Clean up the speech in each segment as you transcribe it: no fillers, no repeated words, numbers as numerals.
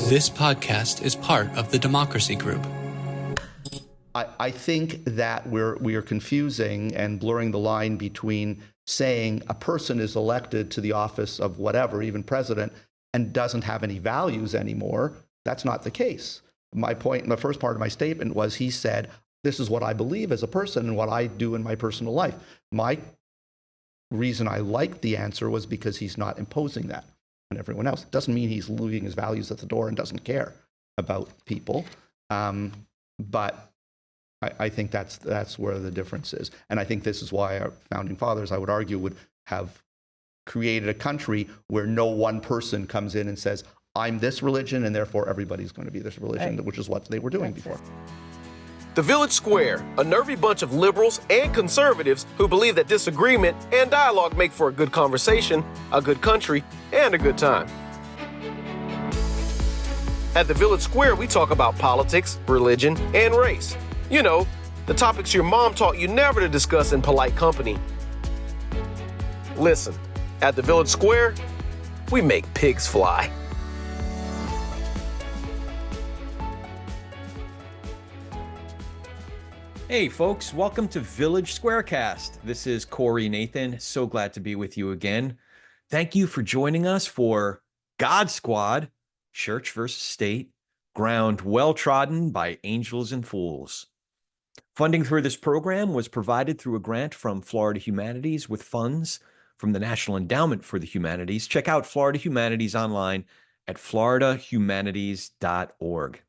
This podcast is part of the Democracy Group. I think that we are confusing and blurring the line between saying a person is elected to the office of whatever, even president, and doesn't have any values anymore. That's not the case. My point, the first part of my statement was he said, this is what I believe as a person and what I do in my personal life. My reason I liked the answer was because he's not imposing that on everyone else. It doesn't mean he's leaving his values at the door and doesn't care about people. But I think that's where the difference is. And I think this is why our founding fathers, I would argue, would have created a country where no one person comes in and says, I'm this religion, and therefore everybody's going to be this religion, right, which is what they were doing before. The Village Square, a nervy bunch of liberals and conservatives who believe that disagreement and dialogue make for a good conversation, a good country, and a good time. At the Village Square, we talk about politics, religion, and race. You know, the topics your mom taught you never to discuss in polite company. Listen, at the Village Square, we make pigs fly. Hey folks, welcome to Village Squarecast. This is Corey Nathan. So glad to be with you again. Thank you for joining us for God Squad, Church versus State, ground well trodden by angels and fools. Funding for this program was provided through a grant from Florida Humanities with funds from the National Endowment for the Humanities. Check out Florida Humanities online at floridahumanities.org.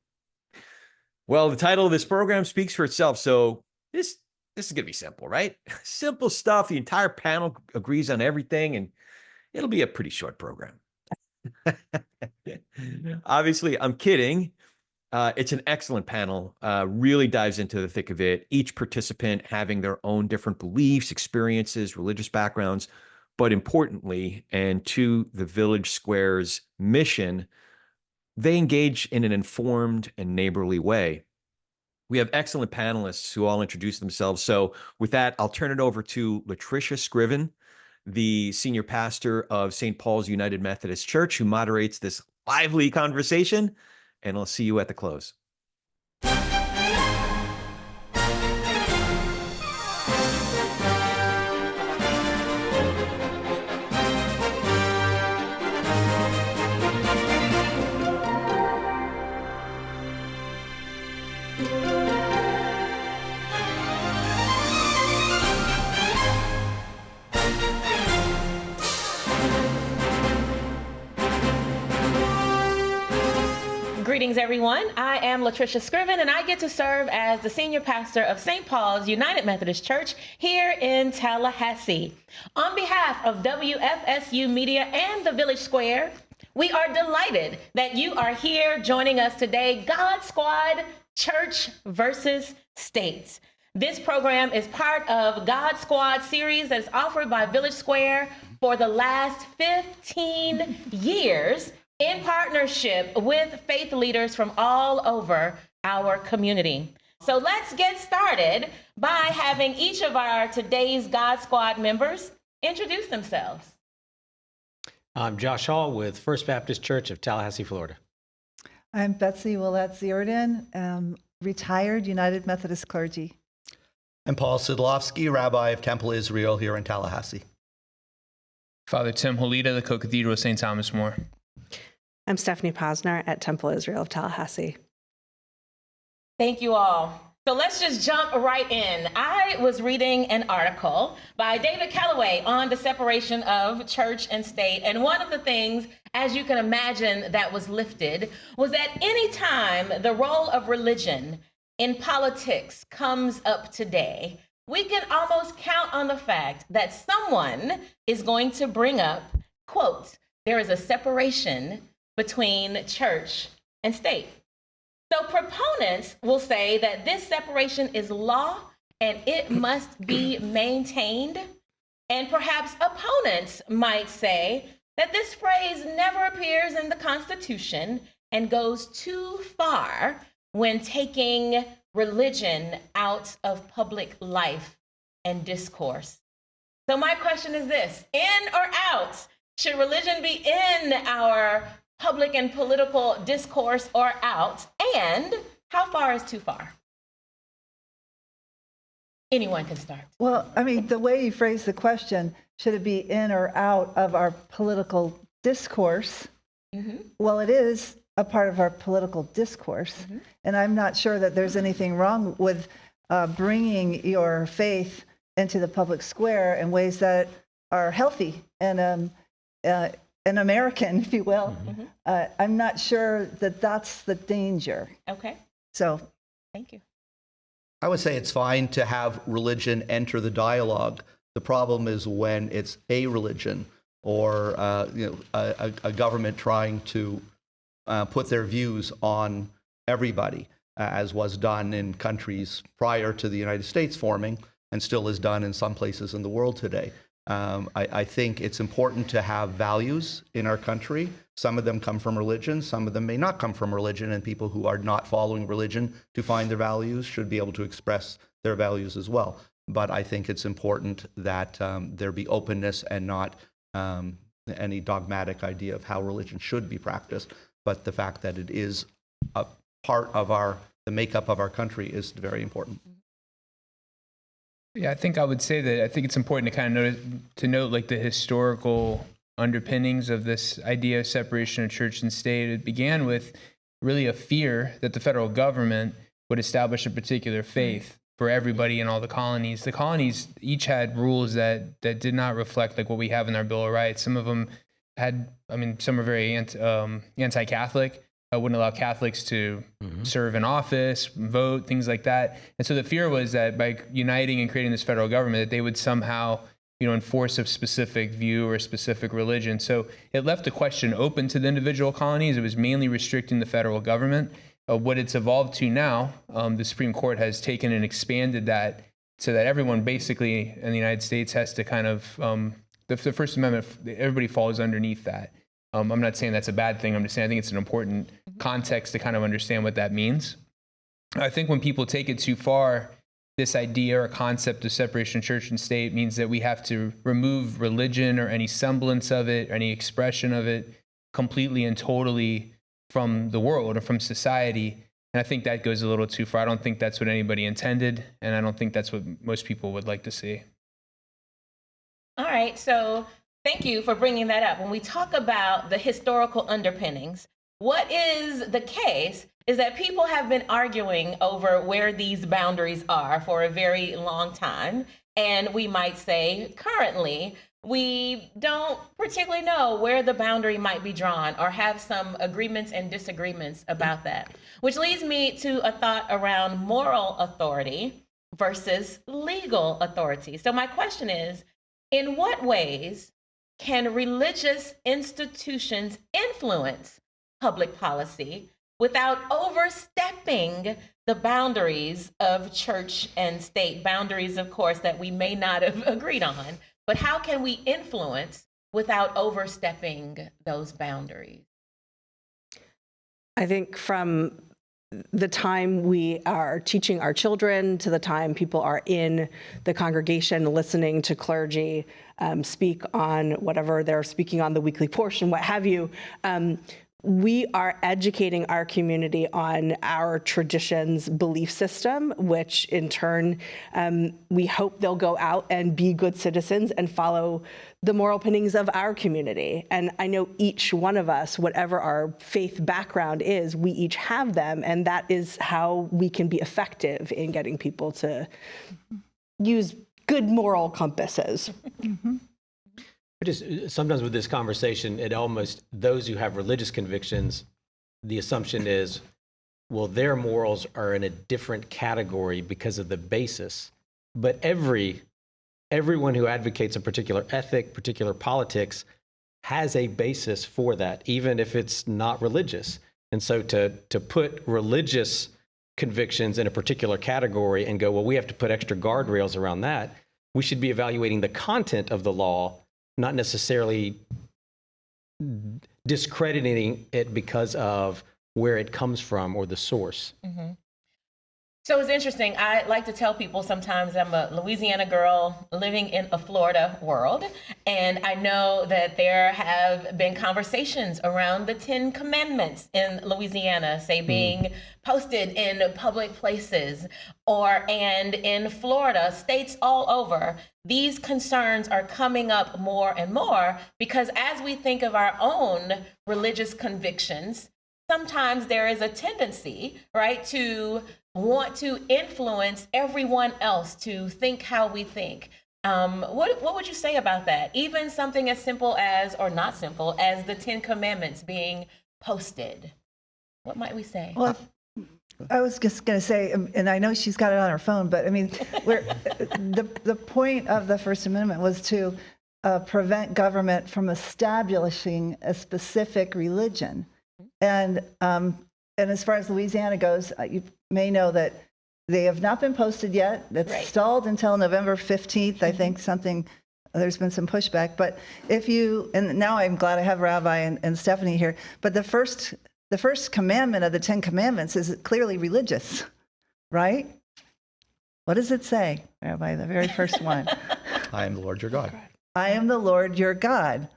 Well, the title of this program speaks for itself, so this is going to be simple, right? Simple stuff. The entire panel agrees on everything, and it'll be a pretty short program. Obviously, I'm kidding. It's an excellent panel, really dives into the thick of it, each participant having their own different beliefs, experiences, religious backgrounds, but importantly, and to the Village Square's mission, they engage in an informed and neighborly way. We have excellent panelists who all introduce themselves. So with that, I'll turn it over to Latricia Scriven, the senior pastor of St. Paul's United Methodist Church, who moderates this lively conversation, and I'll see you at the close. Greetings, everyone. I am Latricia Scriven, and I get to serve as the senior pastor of St. Paul's United Methodist Church here in Tallahassee. On behalf of WFSU Media and the Village Square, we are delighted that you are here joining us today, God Squad, Church versus State. This program is part of God Squad series that is offered by Village Square for the last 15 years, in partnership with faith leaders from all over our community. So let's get started by having each of our today's God Squad members introduce themselves. I'm Josh Hall with First Baptist Church of Tallahassee, Florida. I'm Betsy Willett-Zierden, retired United Methodist clergy. I'm Paul Sidlowski, Rabbi of Temple Israel here in Tallahassee. Father Tim Holida, the Co-Cathedral of St. Thomas More. I'm Stephanie Posner at Temple Israel of Tallahassee. Thank you all. So let's just jump right in. I was reading an article by David Calloway on the separation of church and state. And one of the things, as you can imagine, that was lifted was that anytime the role of religion in politics comes up today, we can almost count on the fact that someone is going to bring up, quote, there is a separation between church and state. So proponents will say that this separation is law and it must be maintained. And perhaps opponents might say that this phrase never appears in the Constitution and goes too far when taking religion out of public life and discourse. So my question is this, in or out Should religion be in our public and political discourse or out? And how far is too far? Anyone can start. Well, I mean, the way you phrase the question, should it be in or out of our political discourse? Well, it is a part of our political discourse. And I'm not sure that there's anything wrong with bringing your faith into the public square in ways that are healthy and American, if you will. I'm not sure that that's the danger. Okay. So, thank you. I would say it's fine to have religion enter the dialogue. The problem is when it's a religion or a government trying to put their views on everybody, as was done in countries prior to the United States forming and still is done in some places in the world today. I think it's important to have values in our country. Some of them come from religion, some of them may not come from religion, and people who are not following religion to find their values should be able to express their values as well. But I think it's important that there be openness and not any dogmatic idea of how religion should be practiced. But the fact that it is a part of the makeup of our country is very important. Yeah, I think I would say that I think it's important to kind of note like the historical underpinnings of this idea of separation of church and state. It began with really a fear that the federal government would establish a particular faith for everybody in all the colonies. The colonies each had rules that did not reflect like what we have in our Bill of Rights. Some of them had, some are very anti-Catholic. Wouldn't allow Catholics to serve in office, vote, things like that. And so the fear was that by uniting and creating this federal government, that they would somehow, enforce a specific view or a specific religion. So it left the question open to the individual colonies. It was mainly restricting the federal government. What it's evolved to now, the Supreme Court has taken and expanded that so that everyone basically in the United States has to kind of, the First Amendment, everybody falls underneath that. I'm not saying that's a bad thing. I'm just saying I think it's an important context to kind of understand what that means. I think when people take it too far, this idea or concept of separation of church and state means that we have to remove religion or any semblance of it, or any expression of it completely and totally from the world or from society. And I think that goes a little too far. I don't think that's what anybody intended, and I don't think that's what most people would like to see. All right, so thank you for bringing that up. When we talk about the historical underpinnings, what is the case is that people have been arguing over where these boundaries are for a very long time. And we might say currently, we don't particularly know where the boundary might be drawn or have some agreements and disagreements about that. Which leads me to a thought around moral authority versus legal authority. So my question is, in what ways can religious institutions influence public policy without overstepping the boundaries of church and state? Boundaries, of course, that we may not have agreed on, but how can we influence without overstepping those boundaries? I think from the time we are teaching our children to the time people are in the congregation listening to clergy speak on whatever they're speaking on the weekly portion, what have you, we are educating our community on our tradition's belief system, which in turn, we hope they'll go out and be good citizens and follow the moral opinions of our community. And I know each one of us, whatever our faith background is, we each have them, and that is how we can be effective in getting people to use good moral compasses. Just sometimes with this conversation, it almost, those who have religious convictions, the assumption is, well, their morals are in a different category because of the basis. But everyone who advocates a particular ethic, particular politics, has a basis for that, even if it's not religious. And so to put religious convictions in a particular category and go, well, we have to put extra guardrails around that, we should be evaluating the content of the law, not necessarily discrediting it because of where it comes from or the source. So it's interesting. I like to tell people sometimes I'm a Louisiana girl living in a Florida world. And I know that there have been conversations around the 10 Commandments in Louisiana, say being posted in public places, and in Florida, states all over. These concerns are coming up more and more because as we think of our own religious convictions, sometimes there is a tendency, right, to want to influence everyone else to think how we think. What would you say about that? Even something as simple as, or not simple, as the 10 Commandments being posted. What might we say? Well, I was just going to say, and I know she's got it on her phone, but I mean, the point of the First Amendment was to prevent government from establishing a specific religion. And as far as Louisiana goes, you may know that they have not been posted yet. That's stalled until November 15th. I think there's been some pushback. But and now I'm glad I have Rabbi and Stephanie here, but the first commandment of the 10 Commandments is clearly religious, right? What does it say, Rabbi, the very first one? I am the Lord your God. I am the Lord your God.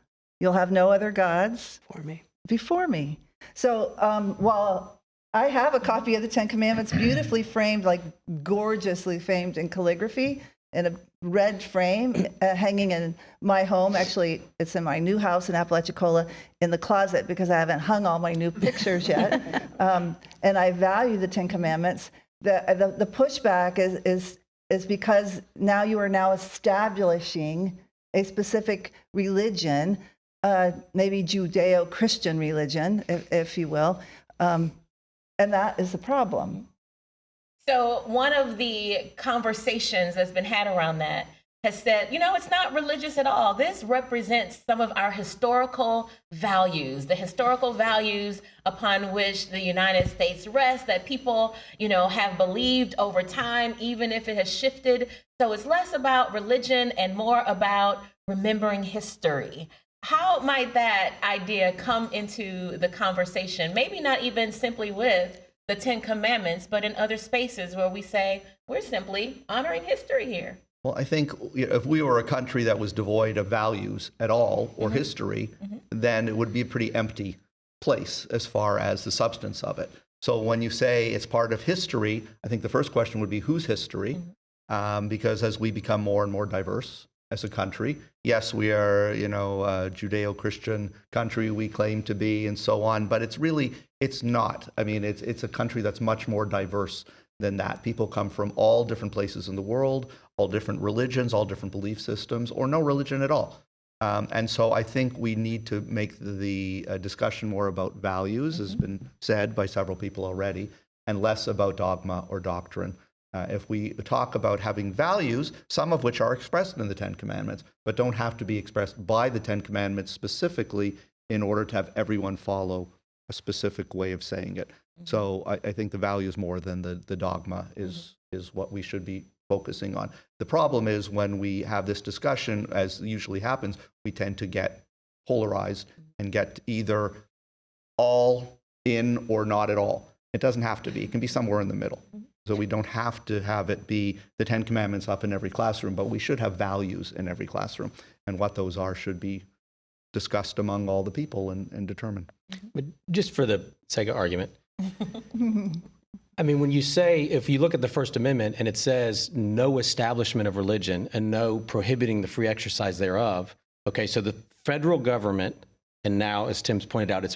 You'll have no other gods before me. So while I have a copy of the 10 Commandments beautifully framed, like gorgeously framed in calligraphy in a red frame hanging in my home. Actually, it's in my new house in Apalachicola in the closet because I haven't hung all my new pictures yet. And I value the 10 Commandments. The pushback is because now you are now establishing a specific religion, maybe Judeo-Christian religion, if you will, and that is the problem. So one of the conversations that's been had around that has said, it's not religious at all. This represents some of our historical values, the historical values upon which the United States rests, that people, have believed over time, even if it has shifted. So it's less about religion and more about remembering history. How might that idea come into the conversation? Maybe not even simply with the 10 Commandments, but in other spaces where we say, we're simply honoring history here. Well, I think if we were a country that was devoid of values at all or history, then it would be a pretty empty place as far as the substance of it. So when you say it's part of history, I think the first question would be whose history? Because as we become more and more diverse as a country, yes, we are, a Judeo-Christian country we claim to be and so on, but it's not. I mean, it's a country that's much more diverse than that. People come from all different places in the world, all different religions, all different belief systems, or no religion at all. And so I think we need to make the discussion more about values, has been said by several people already, and less about dogma or doctrine. If we talk about having values, some of which are expressed in the 10 Commandments, but don't have to be expressed by the 10 Commandments specifically in order to have everyone follow a specific way of saying it. So I think the values more than the dogma is what we should be focusing on. The problem is when we have this discussion, as usually happens, we tend to get polarized and get either all in or not at all. It doesn't have to be. It can be somewhere in the middle. So we don't have to have it be the 10 Commandments up in every classroom, but we should have values in every classroom. And what those are should be discussed among all the people and determined. But just for the sake of argument, I mean, when you say, if you look at the First Amendment and it says no establishment of religion and no prohibiting the free exercise thereof, okay, so the federal government, and now, as Tim's pointed out,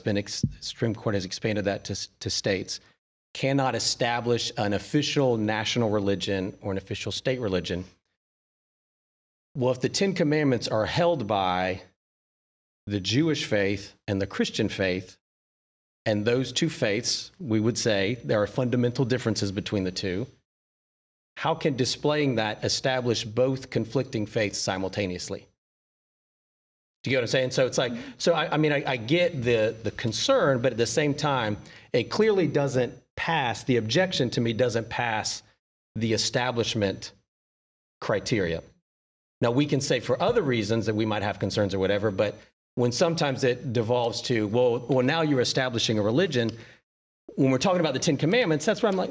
Supreme Court has expanded that to states, cannot establish an official national religion or an official state religion. Well, if the 10 Commandments are held by the Jewish faith and the Christian faith, and those two faiths, we would say there are fundamental differences between the two, how can displaying that establish both conflicting faiths simultaneously? Do you get what I'm saying? So it's like, I get the concern, but at the same time, it clearly doesn't pass, the objection to me doesn't pass the establishment criteria. Now, we can say for other reasons that we might have concerns or whatever, but when sometimes it devolves to, well, now you're establishing a religion, when we're talking about the Ten Commandments, that's why I'm like,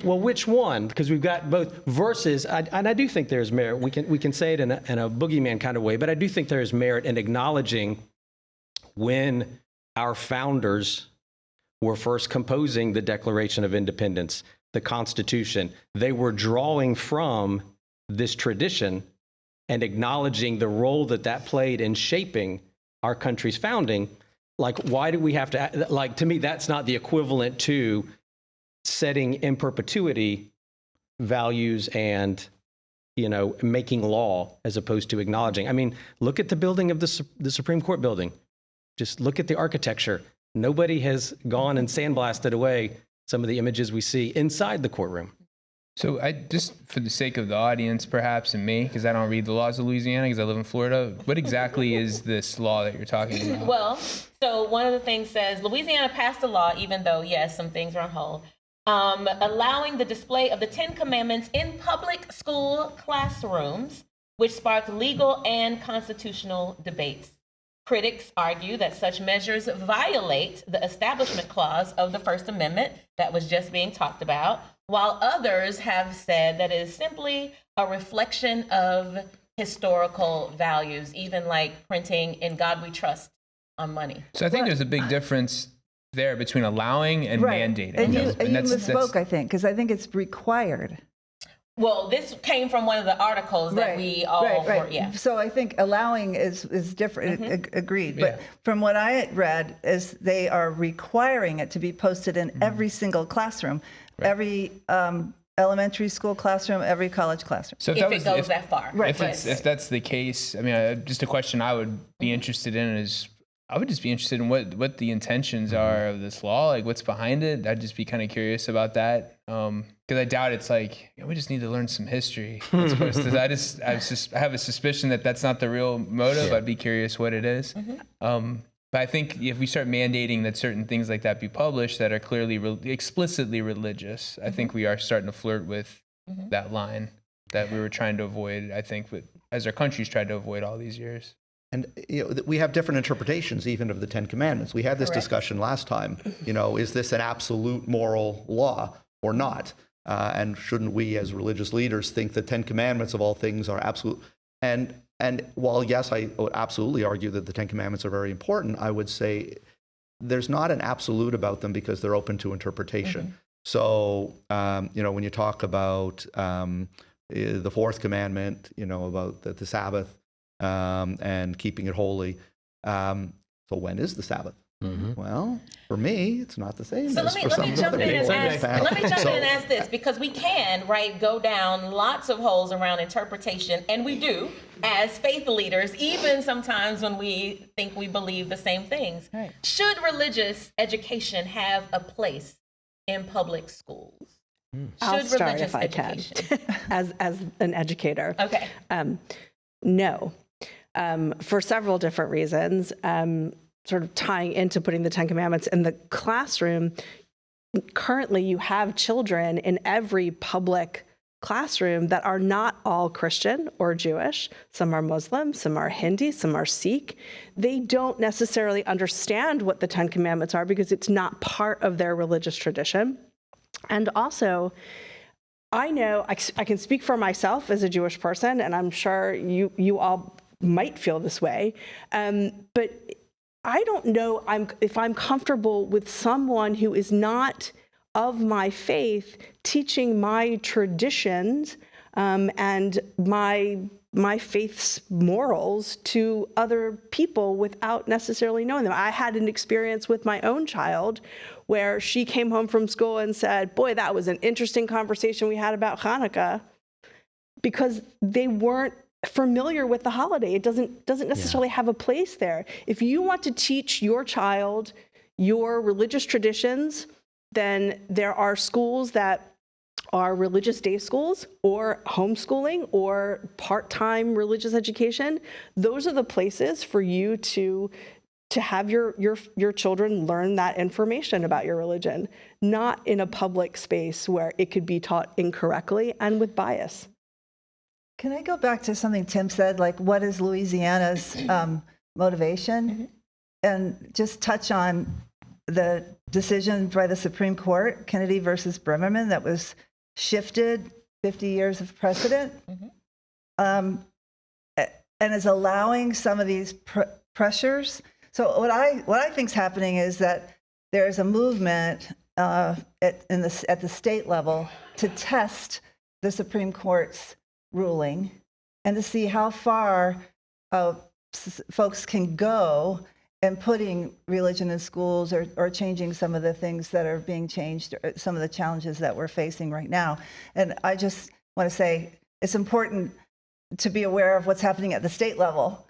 well, which one? Because we've got both verses, and I do think there's merit. We can say it in a boogeyman kind of way, but I do think there is merit in acknowledging when our founders were first composing the Declaration of Independence, the Constitution, they were drawing from this tradition and acknowledging the role that played in shaping our country's founding. Like, why do we have to, like, to me, that's not the equivalent to setting in perpetuity values and, making law as opposed to acknowledging. I mean, look at the building of the Supreme Court building. Just look at the architecture. Nobody has gone and sandblasted away some of the images we see inside the courtroom. So I just, for the sake of the audience, perhaps, and me, because I don't read the laws of Louisiana because I live in Florida, what exactly is this law that you're talking about? Well, so one of the things says Louisiana passed a law, even though, yes, some things are on hold, allowing the display of the Ten Commandments in public school classrooms, which sparked legal and constitutional debates. Critics argue that such measures violate the Establishment Clause of the First Amendment that was just being talked about, while others have said that it is simply a reflection of historical values, even like printing "In God We Trust" on money. So I think there's a big difference there between allowing and mandating. And you misspoke, I think, because I think it's required. Well, this came from one of the articles that we all were, yeah. So I think allowing is different, agreed. But from what I had read is they are requiring it to be posted in every single classroom, every elementary school classroom, every college classroom. So if it goes that far. Right. If that's the case, I mean, just a question I would be interested in is, I would just be interested in what the intentions are of this law, like what's behind it. I'd just be kind of curious about that. Because I doubt it's like, we just need to learn some history. As opposed to, I have a suspicion that that's not the real motive. I'd be curious what it is. But I think if we start mandating that certain things like that be published that are clearly explicitly religious, I think we are starting to flirt with that line that we were trying to avoid, I think, as our country's tried to avoid all these years. And we have different interpretations even of the Ten Commandments. We had this discussion last time. Is this an absolute moral law or not? And shouldn't we as religious leaders think the Ten Commandments of all things are absolute? And while, yes, I would absolutely argue that the Ten Commandments are very important, I would say there's not an absolute about them because they're open to interpretation. So, when you talk about the fourth commandment, about the Sabbath, and keeping it holy. So when is the Sabbath? Well, for me, it's not the same. So let me jump in and ask this, because we can, go down lots of holes around interpretation, and we do as faith leaders, even sometimes when we think we believe the same things. Right. Should religious education have a place in public schools? I'll start if I can, as an educator. Okay. No. For several different reasons, sort of tying into putting the Ten Commandments in the classroom. Currently, you have children in every public classroom that are not all Christian or Jewish. Some are Muslim, some are Hindi, some are Sikh. They don't necessarily understand what the Ten Commandments are because it's not part of their religious tradition. And also, I know I can speak for myself as a Jewish person, and I'm sure you all might feel this way, but I don't know if I'm comfortable with someone who is not of my faith teaching my traditions and my faith's morals to other people without necessarily knowing them. I had an experience with my own child where she came home from school and said, "Boy, that was an interesting conversation we had about Hanukkah," because they weren't familiar with the holiday. It doesn't necessarily have a place there. If you want to teach your child your religious traditions, then there are schools that are religious day schools or homeschooling or part-time religious education. Those are the places for you to have your children learn that information about your religion, not in a public space where it could be taught incorrectly and with bias. Can I go back to something Tim said, like what is Louisiana's motivation? And just touch on the decision by the Supreme Court, Kennedy versus Bremerman, that was shifted 50 years of precedent, and is allowing some of these pressures. So what I think is happening is that there's a movement at the state level to test the Supreme Court's ruling and to see how far folks can go in putting religion in schools or changing some of the things that are being changed, or some of the challenges that we're facing right now. And I just want to say it's important to be aware of what's happening at the state level,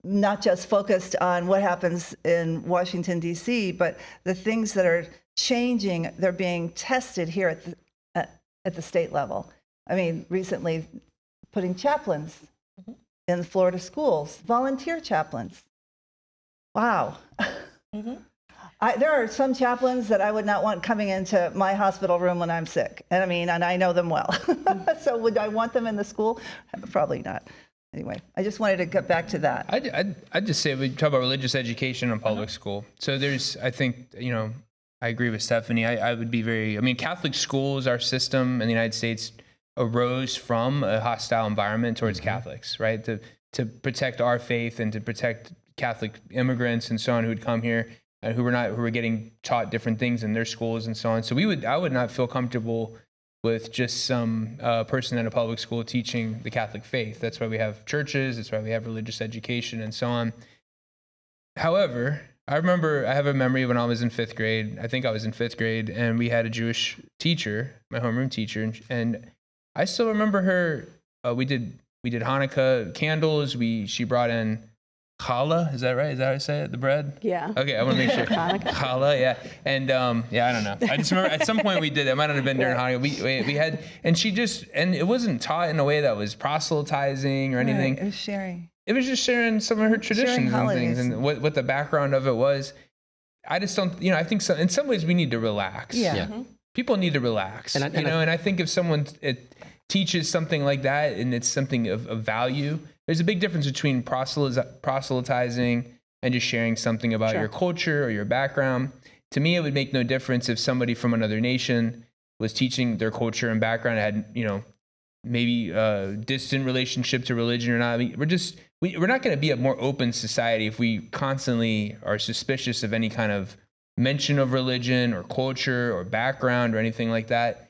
not just focused on what happens in Washington, D.C., but the things that are changing, they're being tested here at the state level. I mean, recently putting chaplains in Florida schools, volunteer chaplains. Wow. There are some chaplains that I would not want coming into my hospital room when I'm sick. And I know them well. So would I want them in the school? Probably not. Anyway, I just wanted to get back to that. I'd just say we talk about religious education in public school. So I think, I agree with Stephanie. I would be Catholic schools, our system in the United States arose from a hostile environment towards Catholics, right? To protect our faith and to protect Catholic immigrants and so on who would come here and who were getting taught different things in their schools and so on. So I would not feel comfortable with just some person in a public school teaching the Catholic faith. That's why we have churches. That's why we have religious education and so on. However, I have a memory when I was in 5th grade. I think I was in 5th grade, and we had a Jewish teacher, my homeroom teacher, and I still remember her. We did Hanukkah candles. She brought in challah. Is that right? Is that how I say it? The bread? Yeah. Okay, I want to make sure. Challah, yeah. And I don't know. I just remember at some point we did. It might not have been during Hanukkah. We had, and it wasn't taught in a way that was proselytizing or anything. Right, it was sharing. It was just sharing some of her traditions and things, and what the background of it was. I just don't, I think in some ways we need to relax. Yeah. People need to relax. And I think if someone teaches something like that and it's something of value, there's a big difference between proselytizing and just sharing something about your culture or your background. To me, it would make no difference if somebody from another nation was teaching their culture and background, had, maybe a distant relationship to religion or not. We're not going to be a more open society if we constantly are suspicious of any kind of mention of religion or culture or background or anything like that.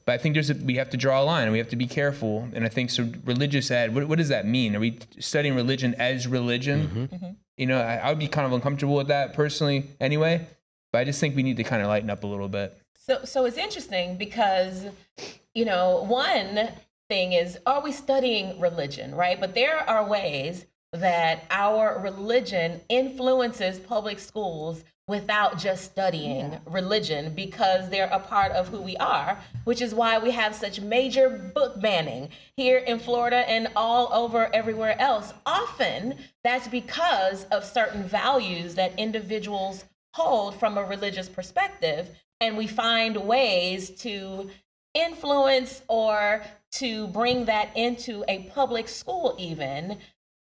But I think we have to draw a line and we have to be careful. And I think religious ed, what does that mean? Are we studying religion as religion? I would be kind of uncomfortable with that personally anyway, but I just think we need to kind of lighten up a little bit. So it's interesting because, one thing is, are we studying religion, right? But there are ways that our religion influences public schools without just studying religion, because they're a part of who we are, which is why we have such major book banning here in Florida and all over everywhere else. Often that's because of certain values that individuals hold from a religious perspective, and we find ways to influence or to bring that into a public school even.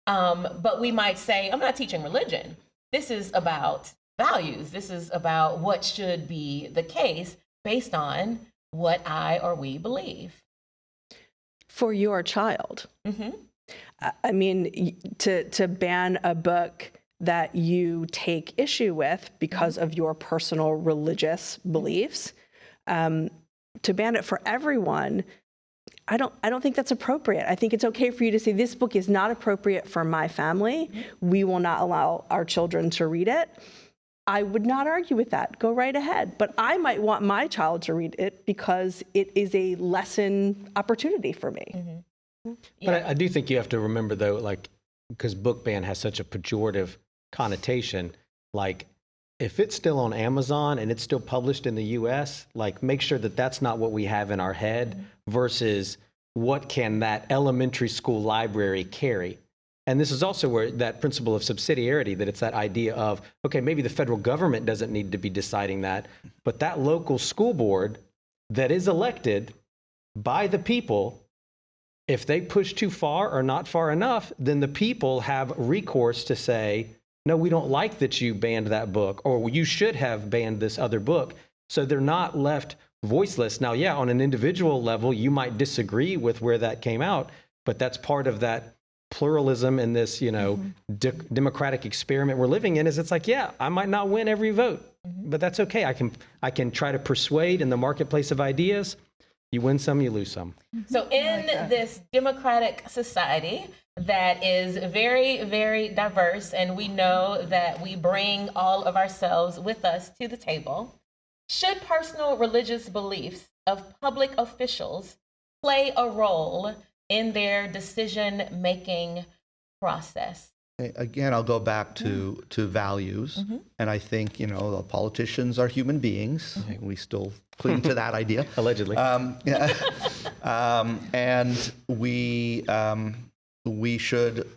But we might say, I'm not teaching religion. This is about values. This is about what should be the case based on what I or we believe. For your child. I mean, to ban a book that you take issue with because of your personal religious beliefs, to ban it for everyone, I don't think that's appropriate. I think it's okay for you to say, this book is not appropriate for my family. We will not allow our children to read it. I would not argue with that. Go right ahead. But I might want my child to read it because it is a lesson opportunity for me. But I do think you have to remember, though, because book ban has such a pejorative connotation, if it's still on Amazon and it's still published in the US, make sure that that's not what we have in our head versus what can that elementary school library carry. And this is also where that principle of subsidiarity, that it's that idea of, okay, maybe the federal government doesn't need to be deciding that, but that local school board that is elected by the people, if they push too far or not far enough, then the people have recourse to say, no, we don't like that you banned that book, or you should have banned this other book. So they're not left voiceless. Now, yeah, on an individual level, you might disagree with where that came out, but that's part of that pluralism and this, democratic experiment we're living in. Is it's like, yeah, I might not win every vote, but that's okay. I can try to persuade in the marketplace of ideas. You win some, you lose some. So in this democratic society that is very, very diverse, and we know that we bring all of ourselves with us to the table, should personal religious beliefs of public officials play a role in their decision-making process? Again, I'll go back to values. And I think, the politicians are human beings. We still cling to that idea. Allegedly. And we should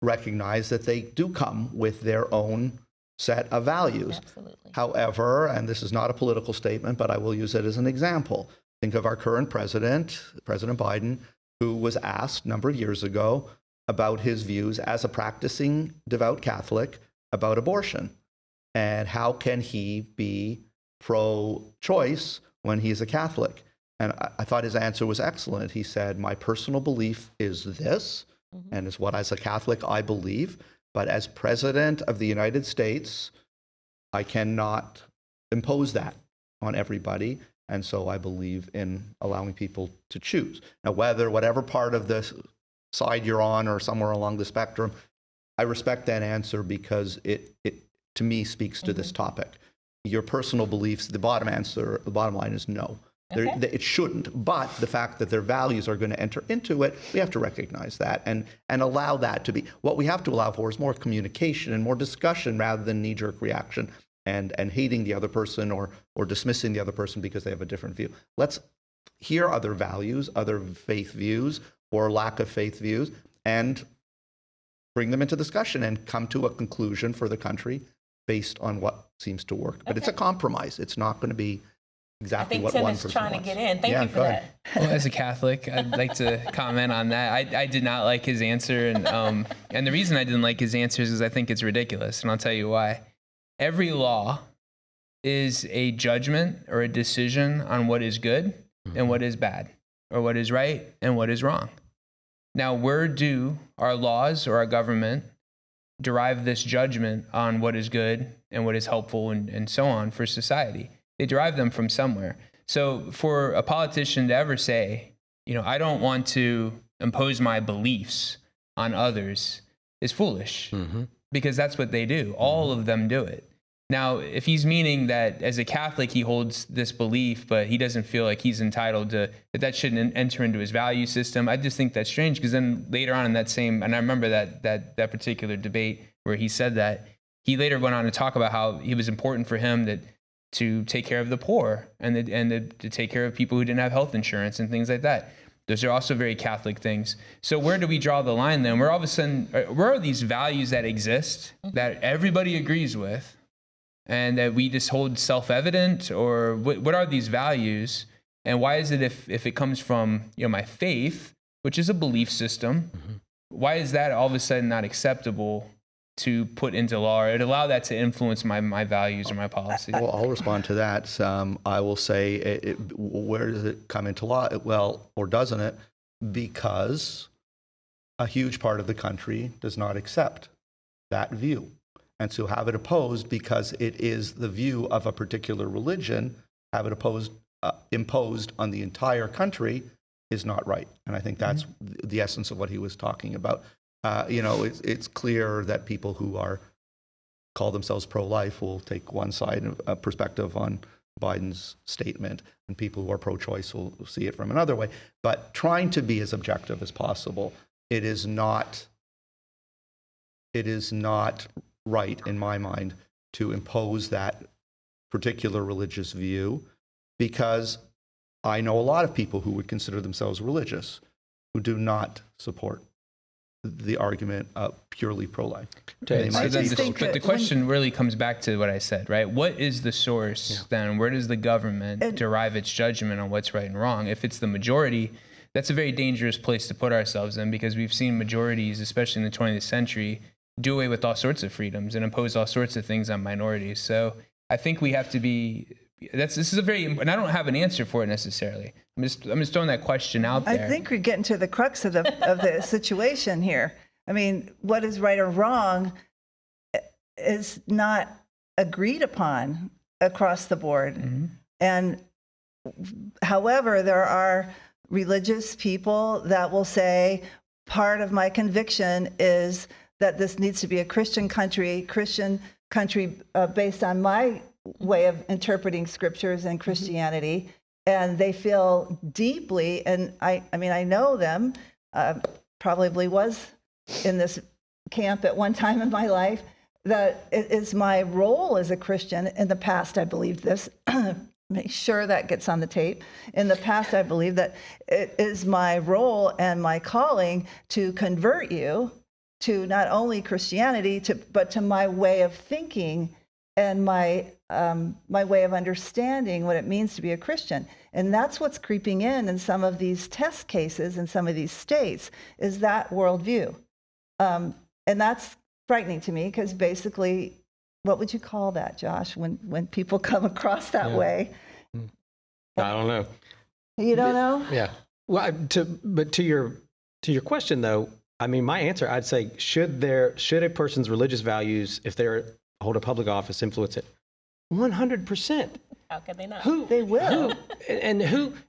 recognize that they do come with their own set of values. Absolutely. However, and this is not a political statement, but I will use it as an example. Think of our current president, President Biden, who was asked a number of years ago about his views as a practicing devout Catholic about abortion. And how can he be pro-choice when he's a Catholic? And I thought his answer was excellent. He said, my personal belief is this, and it's what as a Catholic I believe, but as President of the United States, I cannot impose that on everybody. And so I believe in allowing people to choose. Now, whatever part of this side you're on or somewhere along the spectrum, I respect that answer because it to me speaks to this topic. Your personal beliefs, the bottom line is no. Okay. It shouldn't, but the fact that their values are going to enter into it, we have to recognize that and allow that to be. What we have to allow for is more communication and more discussion rather than knee-jerk reaction and hating the other person or dismissing the other person because they have a different view. Let's hear other values, other faith views, or lack of faith views, and bring them into discussion and come to a conclusion for the country based on what seems to work. But it's a compromise. It's not going to be exactly what one person wants. I think Tim is trying to get in. Thank you for that. Well, as a Catholic, I'd like to comment on that. I did not like his answer, and the reason I didn't like his answer is I think it's ridiculous, and I'll tell you why. Every law is a judgment or a decision on what is good and what is bad, or what is right and what is wrong. Now, where do our laws or our government derive this judgment on what is good and what is helpful and so on for society? They derive them from somewhere. So for a politician to ever say, I don't want to impose my beliefs on others is foolish, because that's what they do. All of them do it. Now, if he's meaning that as a Catholic, he holds this belief, but he doesn't feel like he's entitled to, that shouldn't enter into his value system, I just think that's strange, because then later on in that same, and I remember that particular debate where he said that, he later went on to talk about how it was important for him to take care of the poor and to take care of people who didn't have health insurance and things like that. Those are also very Catholic things. So where do we draw the line then? Where all of a sudden, where are these values that exist that everybody agrees with and that we just hold self-evident? Or what are these values? And why is it if it comes from my faith, which is a belief system, why is that all of a sudden not acceptable to put into law, or allow that to influence my values or my policy? Well, I'll respond to that. I will say, where does it come into law? Well, or doesn't it? Because a huge part of the country does not accept that view. And to have it opposed because it is the view of a particular religion, have it imposed on the entire country is not right. And I think that's the essence of what he was talking about. It's clear that people who call themselves pro-life will take one side of a perspective on Biden's statement, and people who are pro-choice will see it from another way. But trying to be as objective as possible, it is not right, in my mind, to impose that particular religious view, because I know a lot of people who would consider themselves religious who do not support the argument of purely pro-life. But the question really comes back to what I said, right? What is the source then? Where does the government derive its judgment on what's right and wrong? If it's the majority, that's a very dangerous place to put ourselves in, because we've seen majorities, especially in the 20th century, do away with all sorts of freedoms and impose all sorts of things on minorities. So I think we have to be. This is a very, and I don't have an answer for it necessarily. I'm just throwing that question out there. I think we're getting to the crux of the situation here. I mean, what is right or wrong is not agreed upon across the board. Mm-hmm. And however, there are religious people that will say, part of my conviction is that this needs to be a Christian country based on my way of interpreting scriptures and Christianity. And they feel deeply, and I mean, I know them, probably was in this camp at one time in my life, that it is my role as a Christian. In the past, I believed this. Make sure that gets on the tape. In the past, I believe that it is my role and my calling to convert you to not only Christianity, but to my way of thinking and my way of understanding what it means to be a Christian. And that's what's creeping in some of these test cases in some of these states, is that worldview. And that's frightening to me, because basically, what would you call that, Josh, when people come across that way? I don't know. You don't know? Yeah. Well, but to your question though, I mean, my answer, I'd say, should a person's religious values, if they hold a public office, influence it? 100%. How can they not? They will. And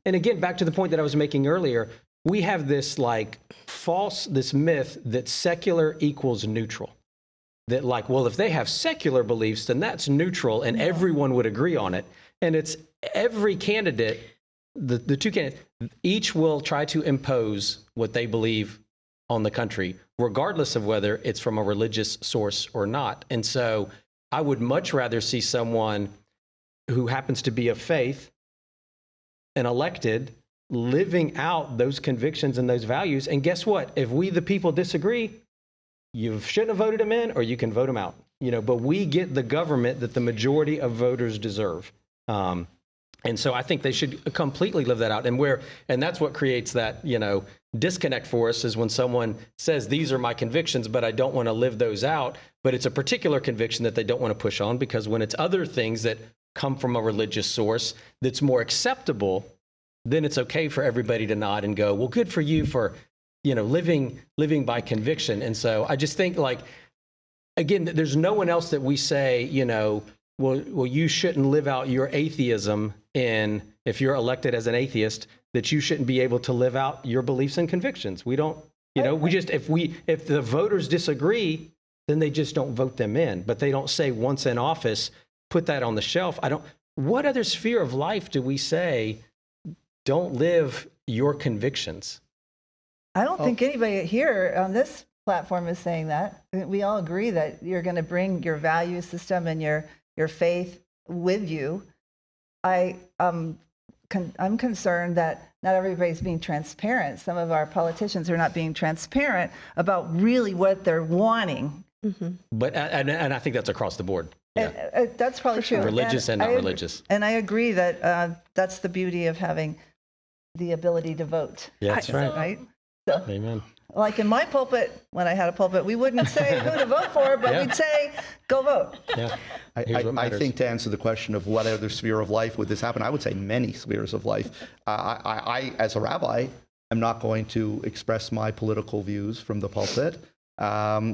again, back to the point that I was making earlier, we have this this myth that secular equals neutral. That well, if they have secular beliefs, then that's neutral and everyone would agree on it. And it's every candidate, the two candidates, each will try to impose what they believe on the country, regardless of whether it's from a religious source or not. And so I would much rather see someone who happens to be of faith and elected living out those convictions and those values. And guess what? If we, the people, disagree, you shouldn't have voted him in, or you can vote him out. But we get the government that the majority of voters deserve. And so I think they should completely live that out. And that's what creates that, disconnect for us, is when someone says, these are my convictions, but I don't want to live those out. But it's a particular conviction that they don't want to push on, because when it's other things that come from a religious source that's more acceptable, then it's okay for everybody to nod and go, well, good for you for, living by conviction. And so I just think, again, there's no one else that we say, well, you shouldn't live out your atheism if you're elected as an atheist, that you shouldn't be able to live out your beliefs and convictions. We don't, if the voters disagree, then they just don't vote them in. But they don't say, once in office, put that on the shelf. What other sphere of life do we say, don't live your convictions? I don't think anybody here on this platform is saying that. We all agree that you're going to bring your value system and your faith with you. I'm concerned that not everybody's being transparent. Some of our politicians are not being transparent about really what they're wanting. Mm-hmm. But and I think that's across the board. Yeah. That's probably true. Religious and not religious. And I agree that that's the beauty of having the ability to vote. Yeah, that's right. Right? So, amen. Like in my pulpit, when I had a pulpit, we wouldn't say who to vote for, but we'd say, go vote. Yeah. I think to answer the question of what other sphere of life would this happen, I would say many spheres of life. I, as a rabbi, am not going to express my political views from the pulpit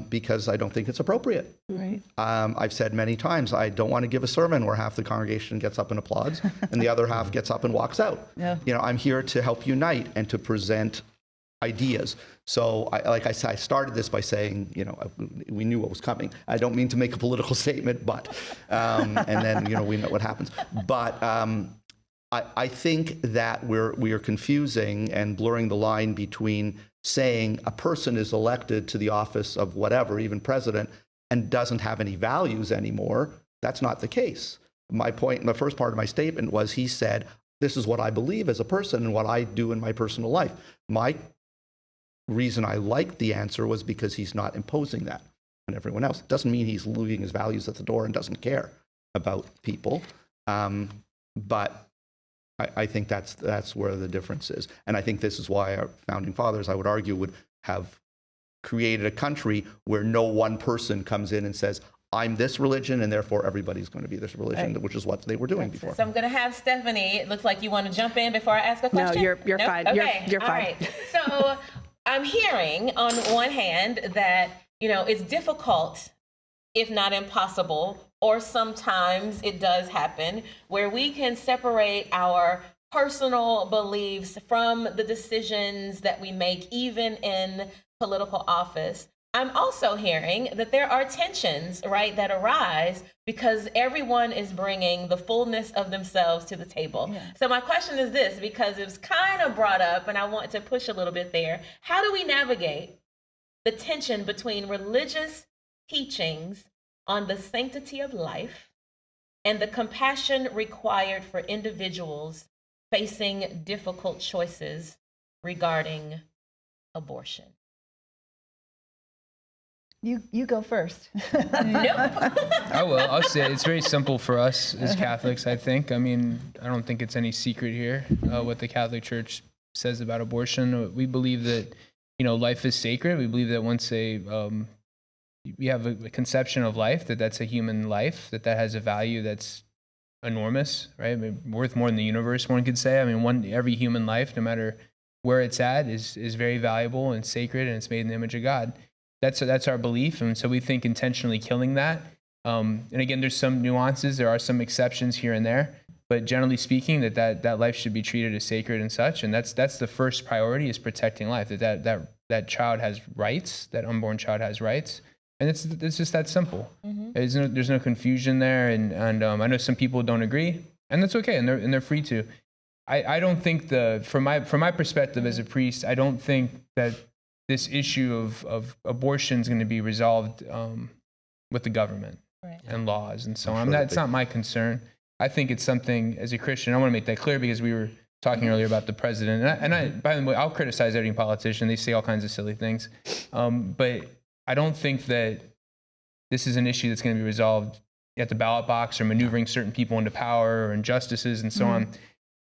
because I don't think it's appropriate. Right. I've said many times, I don't want to give a sermon where half the congregation gets up and applauds and the other half gets up and walks out. Yeah. I'm here to help unite and to present ideas. So, like I said, I started this by saying, we knew what was coming. I don't mean to make a political statement, but, and then, we know what happens. But I think that we are confusing and blurring the line between saying a person is elected to the office of whatever, even president, and doesn't have any values anymore. That's not the case. My first part of my statement was, he said, this is what I believe as a person and what I do in my personal life. My reason I liked the answer was because he's not imposing that on everyone else. Doesn't mean he's leaving his values at the door and doesn't care about people. But I think that's where the difference is. And I think this is why our founding fathers, I would argue, would have created a country where no one person comes in and says, I'm this religion, and therefore everybody's going to be this religion, which is what they were doing before. So I'm going to have Stephanie. It looks like you want to jump in before I ask a question. No, you're fine. Okay. You're fine. All right. So I'm hearing on one hand that, it's difficult, if not impossible, or sometimes it does happen, where we can separate our personal beliefs from the decisions that we make, even in political office. I'm also hearing that there are tensions, right, that arise because everyone is bringing the fullness of themselves to the table. Yeah. So my question is this, because it was kind of brought up and I want to push a little bit there. How do we navigate the tension between religious teachings on the sanctity of life and the compassion required for individuals facing difficult choices regarding abortion? You go first. Nope. I will. I'll say it's very simple for us as Catholics, I think. I mean, I don't think it's any secret here what the Catholic Church says about abortion. We believe that, life is sacred. We believe that once we have a conception of life, that's a human life, that has a value that's enormous, right? I mean, worth more than the universe, one could say. I mean, every human life, no matter where it's at, is very valuable and sacred, and it's made in the image of God. That's our belief, and so we think intentionally killing that. And again, there's some nuances. There are some exceptions here and there, but generally speaking, that life should be treated as sacred and such. And that's the first priority, is protecting life. That child has rights. That unborn child has rights, and it's just that simple. Mm-hmm. There's no confusion there, and I know some people don't agree, and that's okay, and they're free to. I don't think from my perspective as a priest, I don't think that this issue of abortion is going to be resolved with the government and laws and so on. That's not my concern. I think it's something, as a Christian, I want to make that clear, because we were talking earlier about the president. And I, by the way, I'll criticize every politician. They say all kinds of silly things. But I don't think that this is an issue that's going to be resolved at the ballot box or maneuvering certain people into power or injustices and so on.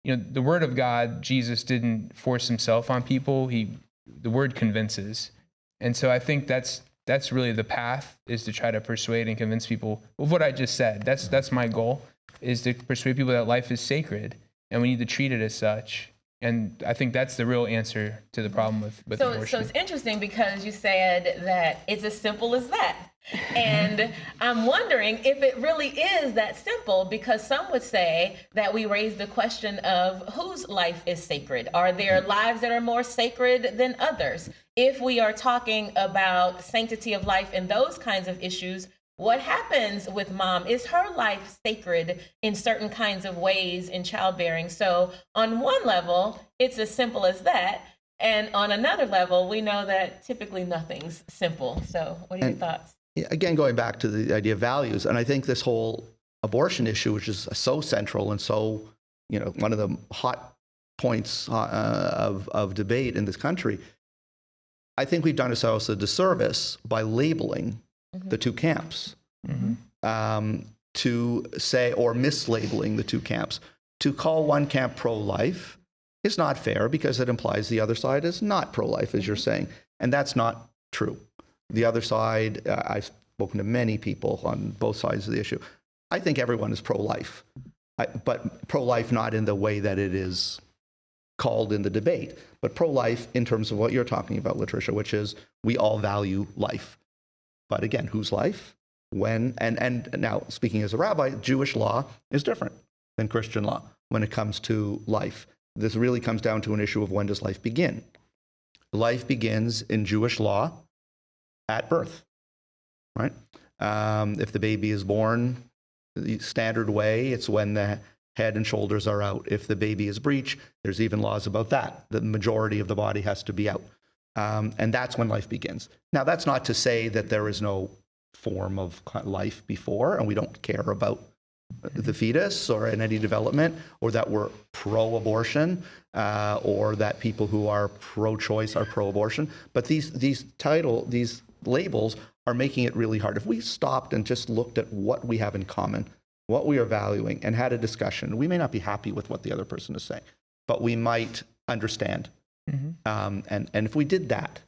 The Word of God, Jesus didn't force himself on people. The Word convinces. And so I think that's really the path, is to try to persuade and convince people of what I just said. That's my goal, is to persuade people that life is sacred and we need to treat it as such. And I think that's the real answer to the problem with abortion. So it's interesting, because you said that it's as simple as that. And I'm wondering if it really is that simple, because some would say that we raise the question of whose life is sacred. Are there lives that are more sacred than others? If we are talking about sanctity of life and those kinds of issues, what happens with mom? Is her life sacred in certain kinds of ways in childbearing? So on one level, it's as simple as that. And on another level, we know that typically nothing's simple. So what are your thoughts? Again, going back to the idea of values, and I think this whole abortion issue, which is so central and so, one of the hot points of debate in this country, I think we've done ourselves a disservice by labeling the two camps, to say, or mislabeling the two camps. To call one camp pro-life is not fair, because it implies the other side is not pro-life, as you're saying, and that's not true. The other side, I've spoken to many people on both sides of the issue. I think everyone is pro-life, but pro-life not in the way that it is called in the debate, but pro-life in terms of what you're talking about, Latricia, which is we all value life. But again, whose life? When? And now, speaking as a rabbi, Jewish law is different than Christian law when it comes to life. This really comes down to an issue of when does life begin? Life begins in Jewish law at birth, right? If the baby is born the standard way, it's when the head and shoulders are out. If the baby is breech, there's even laws about that. The majority of the body has to be out. And that's when life begins. Now, that's not to say that there is no form of life before, and we don't care about the fetus or in any development, or that we're pro-abortion, or that people who are pro-choice are pro-abortion. But these labels are making it really hard. If we stopped and just looked at what we have in common, what we are valuing, and had a discussion, we may not be happy with what the other person is saying, but we might understand. And if we did that,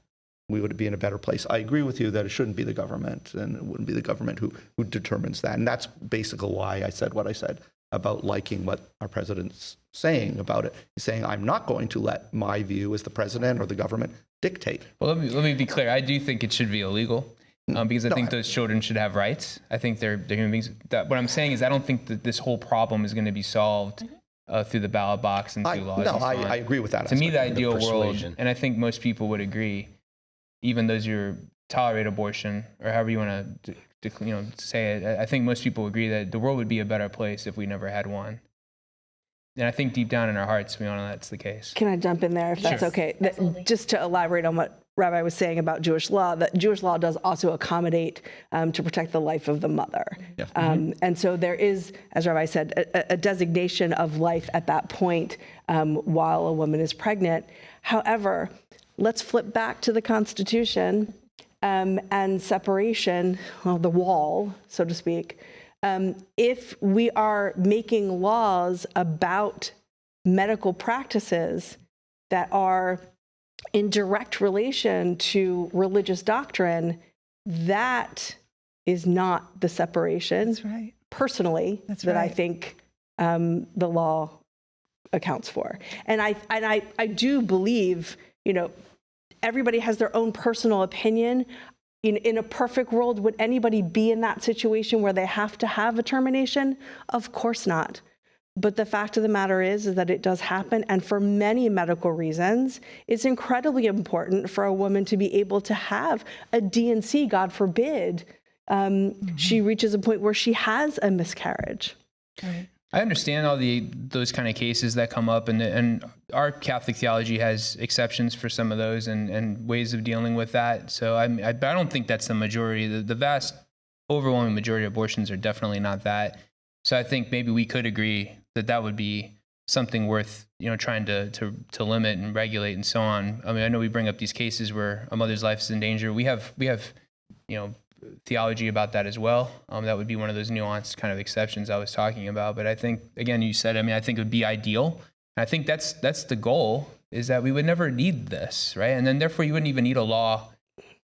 we would be in a better place. I agree with you that it shouldn't be the government, and it wouldn't be the government who determines that. And that's basically why I said what I said about liking what our president's saying about it. He's saying, I'm not going to let my view as the president or the government dictate. Well, let me be clear. I do think it should be illegal. Because I think those children should have rights. I think they're human beings. What I'm saying is I don't think that this whole problem is going to be solved through the ballot box and through laws. I agree with that. To me, the ideal world, and I think most people would agree, even those who tolerate abortion or however you want to say it, I think most people agree that the world would be a better place if we never had one. And I think deep down in our hearts, we all know that's the case. Can I jump in there if that's okay? Just to elaborate on what Rabbi was saying about Jewish law, that Jewish law does also accommodate to protect the life of the mother. Yeah. And so there is, as Rabbi said, a designation of life at that point while a woman is pregnant. However, let's flip back to the Constitution and separation, well, the wall, so to speak. If we are making laws about medical practices that are in direct relation to religious doctrine, that is not the separation. That's right. Personally, That's that right. I think the law accounts for. And I do believe, everybody has their own personal opinion. In a perfect world, would anybody be in that situation where they have to have a termination? Of course not. But the fact of the matter is that it does happen. And for many medical reasons, it's incredibly important for a woman to be able to have a D&C, God forbid, she reaches a point where she has a miscarriage. Right. I understand all those kind of cases that come up, and our Catholic theology has exceptions for some of those and ways of dealing with that. So I don't think that's the majority. The vast, overwhelming majority of abortions are definitely not that. So I think maybe we could agree that would be something worth trying to limit and regulate and so on. I mean, I know we bring up these cases where a mother's life is in danger. We have theology about that as well. That would be one of those nuanced kind of exceptions I was talking about. But I think, again, you said, I think it would be ideal. And I think that's the goal, is that we would never need this, right? And then therefore you wouldn't even need a law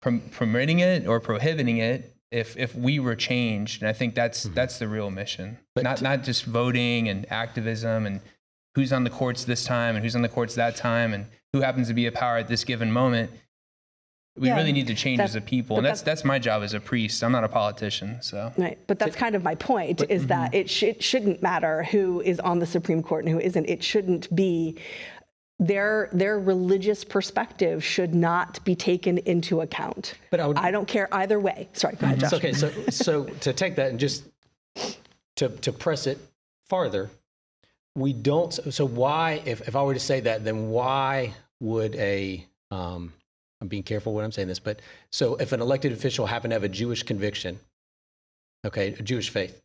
permitting it or prohibiting it if we were changed. And I think that's the real mission, but not just voting and activism and who's on the courts this time and who's on the courts that time and who happens to be a power at this given moment. We really need to change as a people. And that's my job as a priest. I'm not a politician, so. Right, but that's kind of my point, is that it shouldn't matter who is on the Supreme Court and who isn't. It shouldn't be, their religious perspective should not be taken into account. But I don't care either way. Sorry, go ahead, Josh. Okay, so to take that and just to press it farther, we don't, so why, if I were to say that, then why would I'm being careful when I'm saying this, but so if an elected official happened to have a Jewish conviction, a Jewish faith,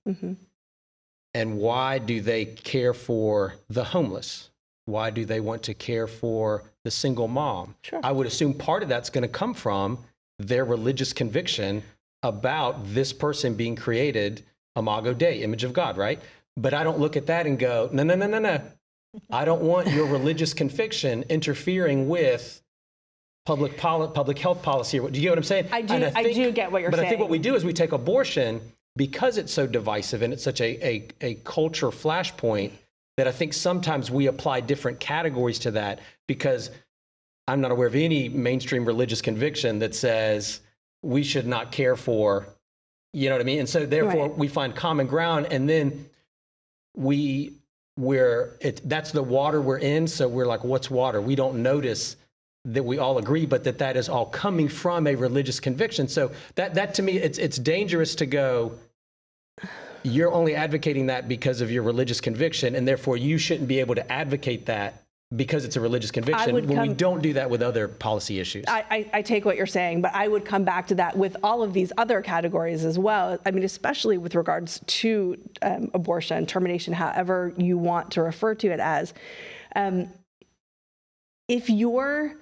and why do they care for the homeless? Why do they want to care for the single mom? Sure. I would assume part of that's going to come from their religious conviction about this person being created imago Dei, image of God, right? But I don't look at that and go, no. I don't want your religious conviction interfering with public health policy. Do you get what I'm saying? I do get what you're saying. But I think what we do is we take abortion, because it's so divisive and it's such a culture flashpoint, that I think sometimes we apply different categories to that, because I'm not aware of any mainstream religious conviction that says we should not care for, you know what I mean? And so therefore we find common ground, and then that's the water we're in. So we're like, what's water? We don't notice that we all agree, but that is all coming from a religious conviction. So that to me, it's dangerous to go, you're only advocating that because of your religious conviction, and therefore you shouldn't be able to advocate that because it's a religious conviction, when we don't do that with other policy issues. I take what you're saying, but I would come back to that with all of these other categories as well. I mean, especially with regards to abortion, termination, however you want to refer to it as. If your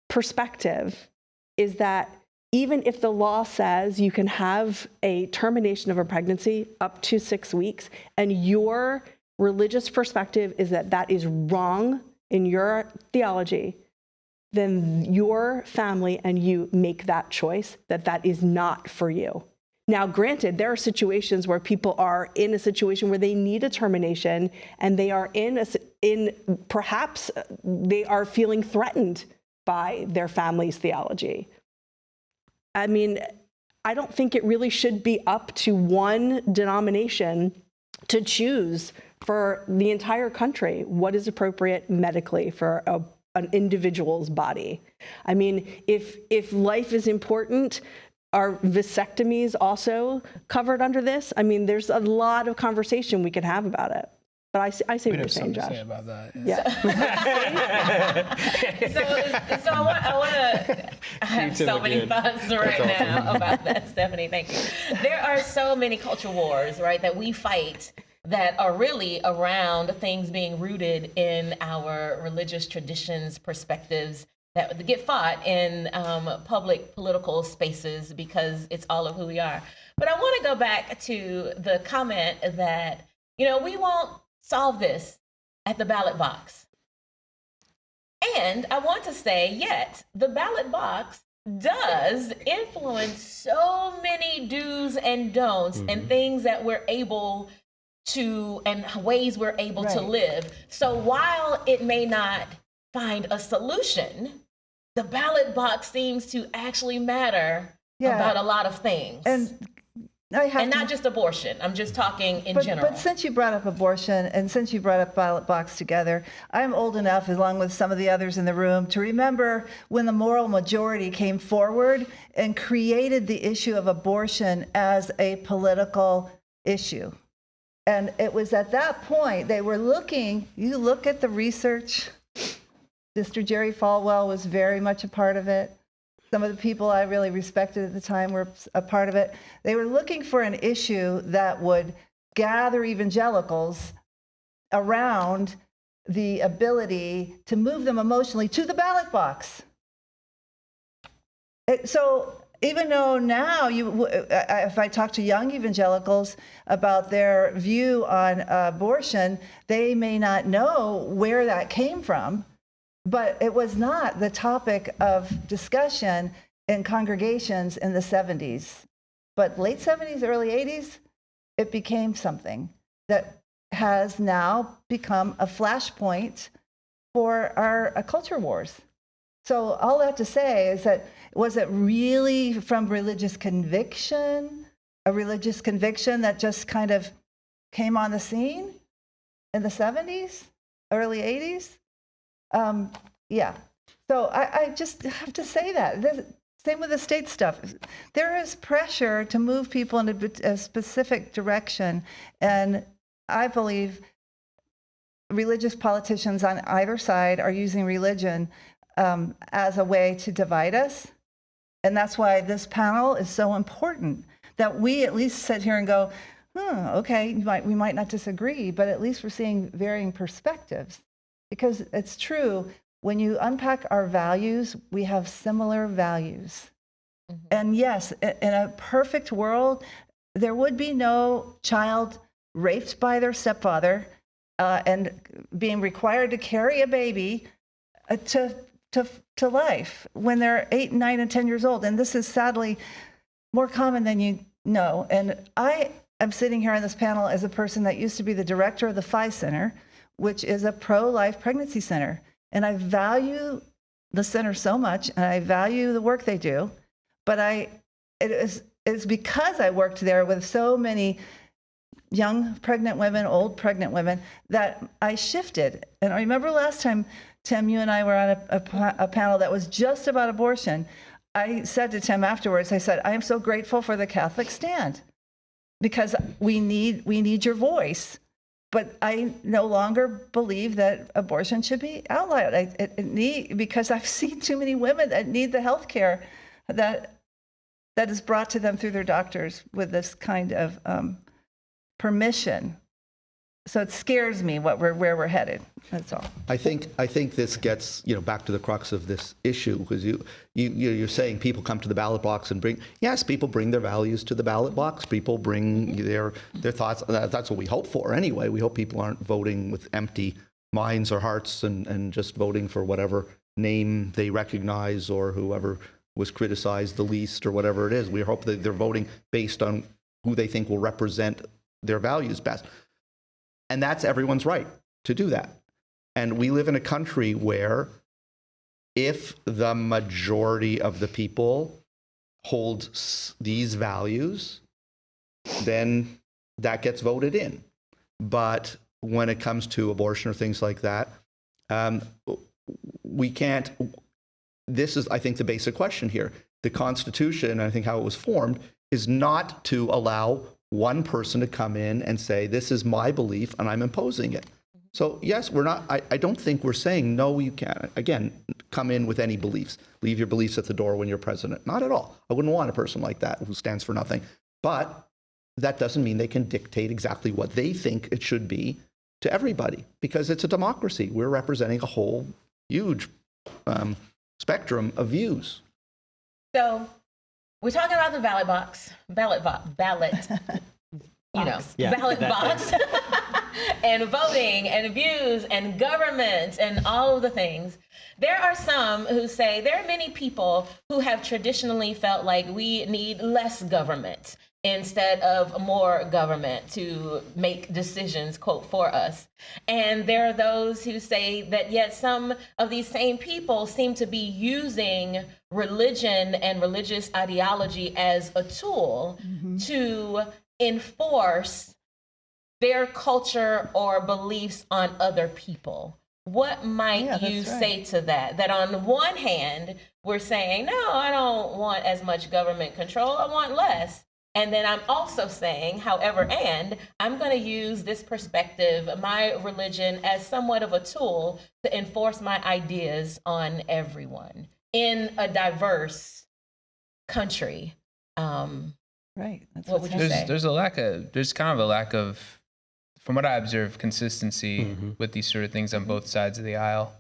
perspective is that even if the law says you can have a termination of a pregnancy up to 6 weeks, and your religious perspective is that is wrong in your theology, then your family and you make that choice that is not for you. Now, granted, there are situations where people are in a situation where they need a termination, and they are perhaps they are feeling threatened by their family's theology. I mean, I don't think it really should be up to one denomination to choose for the entire country what is appropriate medically for an individual's body. I mean, if life is important, are vasectomies also covered under this? I mean, there's a lot of conversation we could have about it. But I see what you're saying, Josh. Say about that. Yeah. So I have so many thoughts right now about that, Stephanie. Thank you. There are so many culture wars, right, that we fight that are really around things being rooted in our religious traditions, perspectives, that get fought in public political spaces because it's all of who we are. But I want to go back to the comment that, we won't solve this at the ballot box. And I want to say, yet, the ballot box does influence so many do's and don'ts and things that we're able to, and ways we're able to live. So while it may not find a solution, the ballot box seems to actually matter about a lot of things. And not just abortion. I'm just talking in general. But since you brought up abortion and since you brought up ballot box together, I'm old enough, along with some of the others in the room, to remember when the moral majority came forward and created the issue of abortion as a political issue. And it was at that point they were looking, you look at the research, Mr. Jerry Falwell was very much a part of it. Some of the people I really respected at the time were a part of it. They were looking for an issue that would gather evangelicals around the ability to move them emotionally to the ballot box. So even though now, if I talk to young evangelicals about their view on abortion, they may not know where that came from. But it was not the topic of discussion in congregations in the 70s. But late 70s, early 80s, it became something that has now become a flashpoint for our culture wars. So all I have to say is that, was it really from religious conviction, a religious conviction that just kind of came on the scene in the 70s, early 80s? Yeah. So I just have to say that. Same with the state stuff. There is pressure to move people in a specific direction. And I believe religious politicians on either side are using religion as a way to divide us. And that's why this panel is so important, that we at least sit here and go, okay, we might not disagree, but at least we're seeing varying perspectives. Because it's true, when you unpack our values, we have similar values. And yes, in a perfect world, there would be no child raped by their stepfather and being required to carry a baby to life when they're 8, 9, and 10 years old. And this is sadly more common than you know. And I am sitting here on this panel as a person that used to be the director of the Phi Center, which is a pro-life pregnancy center. And I value the center so much, and I value the work they do. But it is because I worked there with so many young pregnant women, old pregnant women, that I shifted. And I remember last time, Tim, you and I were on a panel that was just about abortion. I said to Tim afterwards, I said, I am so grateful for the Catholic stand, because we need your voice. But I no longer believe that abortion should be outlawed. Because I've seen too many women that need the health care that is brought to them through their doctors with this kind of permission. So it scares me where we're headed. That's all. I think this gets back to the crux of this issue, because you're saying people come to the ballot box and people bring their values to the ballot box. People bring their thoughts. That's what we hope for anyway. We hope people aren't voting with empty minds or hearts and just voting for whatever name they recognize or whoever was criticized the least or whatever it is. We hope that they're voting based on who they think will represent their values best. And that's everyone's right to do that. And we live in a country where if the majority of the people hold these values, then that gets voted in. But when it comes to abortion or things like that, we can't. This is, I think, the basic question here. The Constitution, I think how it was formed, is not to allow one person to come in and say, this is my belief and I'm imposing it. So yes, we're not, I don't think we're saying, no, you can't, again, come in with any beliefs. Leave your beliefs at the door when you're president. Not at all. I wouldn't want a person like that who stands for nothing. But that doesn't mean they can dictate exactly what they think it should be to everybody, because it's a democracy. We're representing a whole huge spectrum of views. So we're talking about the ballot box, ballot, box, and voting and views and government and all of the things. There are some who say there are many people who have traditionally felt like we need less government instead of more government to make decisions, quote, for us. And there are those who say that yet some of these same people seem to be using religion and religious ideology as a tool to enforce their culture or beliefs on other people. What might you say to that? That on one hand, we're saying, no, I don't want as much government control, I want less. And then I'm also saying, however, and I'm going to use this perspective, my religion, as somewhat of a tool to enforce my ideas on everyone in a diverse country. Right. That's what would you say? There's kind of a lack of, from what I observe, consistency with these sort of things on both sides of the aisle.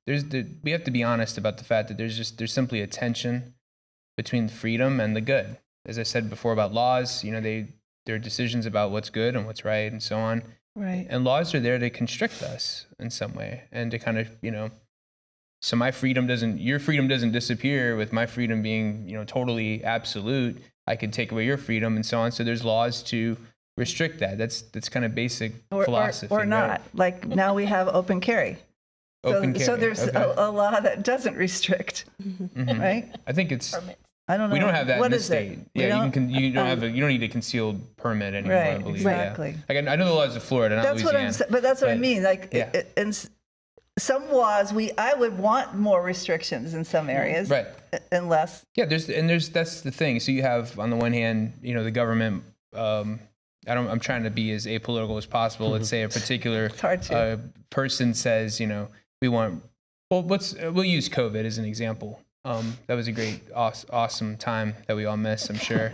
We have to be honest about the fact that there's simply a tension between freedom and the good. As I said before about laws, there are decisions about what's good and what's right and so on. Right. And laws are there to constrict us in some way and to kind of, so your freedom doesn't disappear with my freedom being, totally absolute. I could take away your freedom and so on. So there's laws to restrict that. That's kind of basic philosophy. Or not. Right? Like now we have open carry. So there's a law that doesn't restrict, right? I think it's. I don't know. We don't have that what in this is state. It? Yeah, you don't need a concealed permit anymore. Right, I believe. exactly. Yeah. Like I know the laws of Florida, not that's Louisiana. What I'm saying. But that's what I mean. Like in some laws, I would want more restrictions in some areas, right? And less. Yeah, that's the thing. So you have on the one hand, the government. I'm trying to be as apolitical as possible. Let's say a particular person says, we want. Well, we'll use COVID as an example. That was a great, awesome time that we all miss, I'm sure.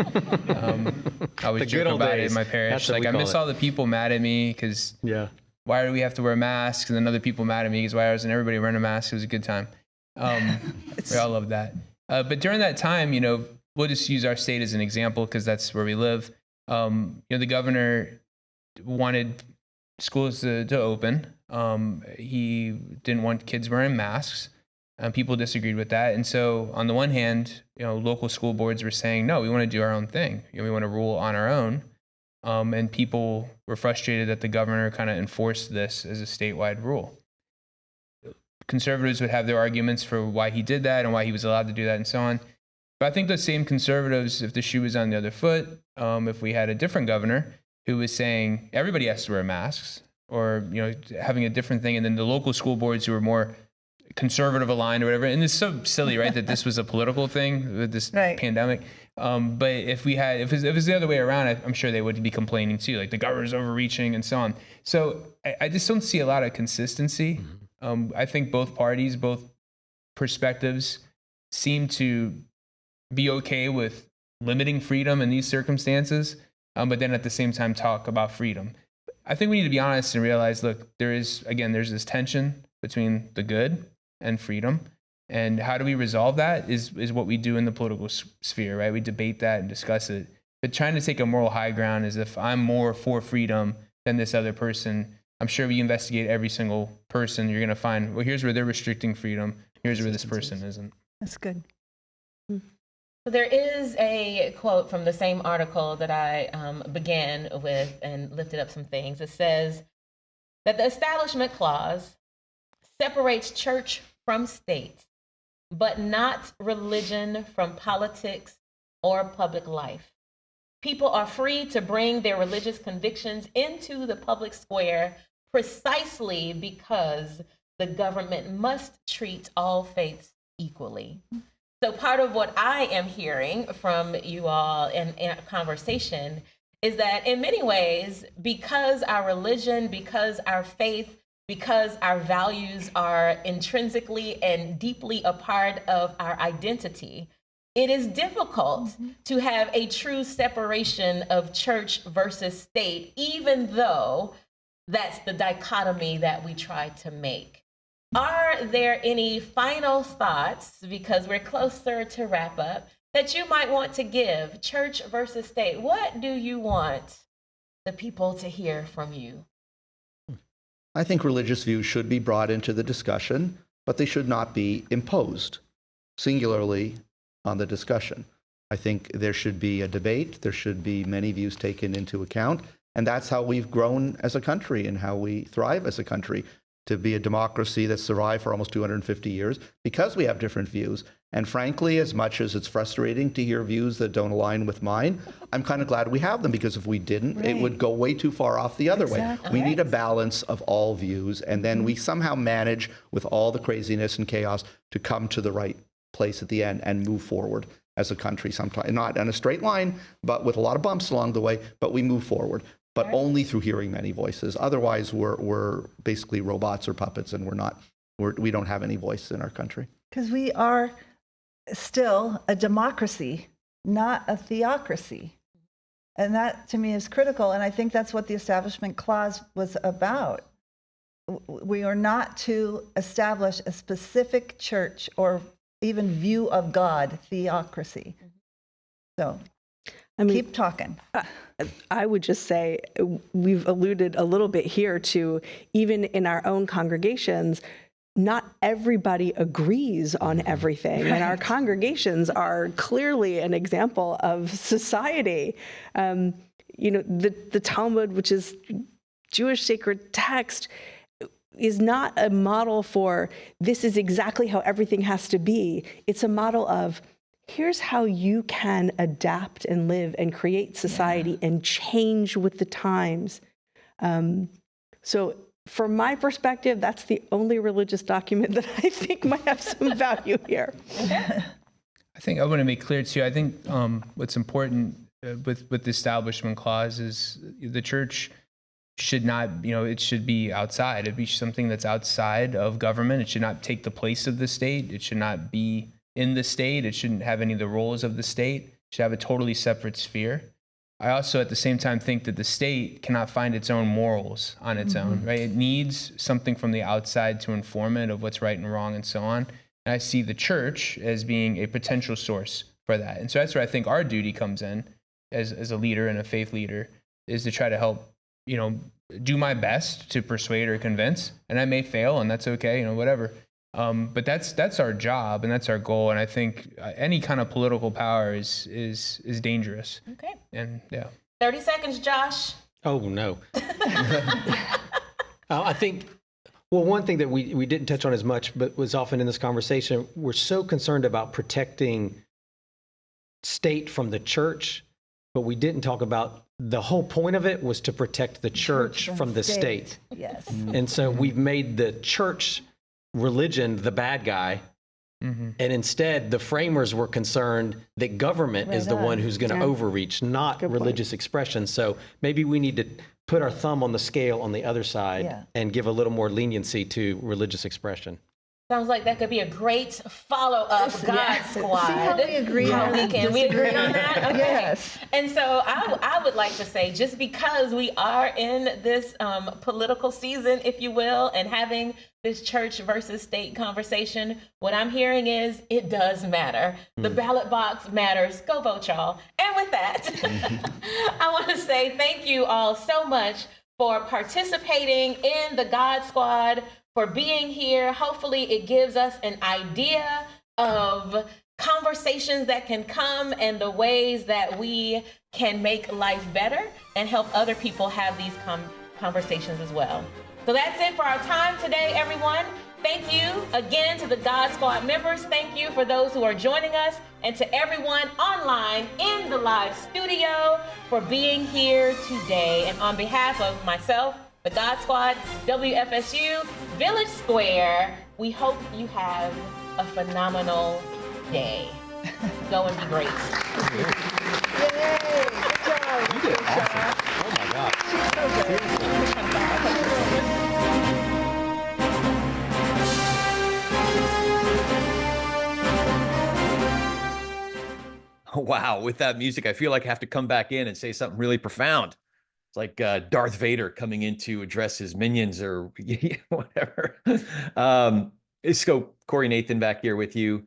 I was joking about it in my parish. Like, I miss all the people mad at me because why do we have to wear masks? And then other people mad at me because why wasn't everybody wearing a mask? It was a good time. We all love that. But during that time, we'll just use our state as an example because that's where we live. The governor wanted schools to open. He didn't want kids wearing masks. People disagreed with that. And so on the one hand, local school boards were saying, no, we want to do our own thing. We want to rule on our own. And people were frustrated that the governor kind of enforced this as a statewide rule. Conservatives would have their arguments for why he did that and why he was allowed to do that and so on. But I think those same conservatives, if the shoe was on the other foot, if we had a different governor who was saying everybody has to wear masks or, having a different thing, and then the local school boards who were more conservative aligned or whatever. And it's so silly, right, that this was a political thing with this pandemic. But if it was the other way around, I'm sure they would be complaining too, like the governor's overreaching and so on. So I just don't see a lot of consistency. I think both parties, both perspectives seem to be okay with limiting freedom in these circumstances, but then at the same time talk about freedom. I think we need to be honest and realize, look, there's this tension between the good and freedom. And how do we resolve that is what we do in the political sphere, right? We debate that and discuss it. But trying to take a moral high ground as if I'm more for freedom than this other person I'm sure we investigate every single person. You're going to find, well, here's where they're restricting freedom. Here's where this person isn't. That's good. So there is a quote from the same article that I began with and lifted up some things. It says that the Establishment Clause separates church from state, but not religion from politics or public life. People are free to bring their religious convictions into the public square precisely because the government must treat all faiths equally. So part of what I am hearing from you all in our conversation is that in many ways, because our religion, because our faith, because our values are intrinsically and deeply a part of our identity, it is difficult to have a true separation of church versus state, even though that's the dichotomy that we try to make. Are there any final thoughts, because we're closer to wrap up, that you might want to give, church versus state? What do you want the people to hear from you? I think religious views should be brought into the discussion, but they should not be imposed singularly on the discussion. I think there should be a debate. There should be many views taken into account. And that's how we've grown as a country and how we thrive as a country, to be a democracy that's survived for almost 250 years because we have different views. And frankly, as much as it's frustrating to hear views that don't align with mine, I'm kind of glad we have them, because if we didn't, it would go way too far off the other way. We need a balance of all views, and then we somehow manage with all the craziness and chaos to come to the right place at the end and move forward as a country, sometimes not in a straight line, but with a lot of bumps along the way, but we move forward. But only through hearing many voices. Otherwise, we're basically robots or puppets, and we don't have any voice in our country. Because we are still a democracy, not a theocracy. And that, to me, is critical. And I think that's what the Establishment Clause was about. We are not to establish a specific church or even view of God, theocracy. So keep talking. I would just say we've alluded a little bit here to, even in our own congregations, not everybody agrees on everything. And our congregations are clearly an example of society. The Talmud, which is Jewish sacred text, is not a model for this is exactly how everything has to be. It's a model of here's how you can adapt and live and create society and change with the times. So from my perspective, that's the only religious document that I think might have some value here. I think I want to make clear too, I think what's important with the Establishment Clause is the church should not, it should be outside. It'd be something that's outside of government. It should not take the place of the state. It should not be in the state. It shouldn't have any of the roles of the state. It should have a totally separate sphere. I also, at the same time, think that the state cannot find its own morals on its own, right? It needs something from the outside to inform it of what's right and wrong and so on. And I see the church as being a potential source for that. And so that's where I think our duty comes in as a leader and a faith leader, is to try to help, do my best to persuade or convince. And I may fail, and that's okay, whatever. But that's our job and that's our goal. And I think any kind of political power is dangerous. Okay. And 30 seconds, Josh. Oh, no. I think, one thing that we didn't touch on as much, but was often in this conversation, we're so concerned about protecting state from the church, but we didn't talk about the whole point of it was to protect the church from the state. Yes. And so we've made the church religion the bad guy, and instead the framers were concerned that government is the one who's going to overreach, not religious expression. So maybe we need to put our thumb on the scale on the other side and give a little more leniency to religious expression. Sounds like that could be a great follow-up God Squad. See how we agree on that? Can we agree on that? Okay. Yes. And so I would like to say, just because we are in this political season, if you will, and having this church versus state conversation, what I'm hearing is it does matter. The ballot box matters. Go vote, y'all. And with that, I want to say thank you all so much for participating in the God Squad, for being here. Hopefully it gives us an idea of conversations that can come and the ways that we can make life better and help other people have these conversations as well. So that's it for our time today, everyone. Thank you again to the God Squad members. Thank you for those who are joining us, and to everyone online in the live studio for being here today. And on behalf of myself, the God Squad, WFSU, Village Square, we hope you have a phenomenal day. Go and be great. Yay! Good job. You did awesome. Oh my God. She's so good. Wow, with that music, I feel like I have to come back in and say something really profound. It's like Darth Vader coming in to address his minions or whatever. So Corey Nathan back here with you.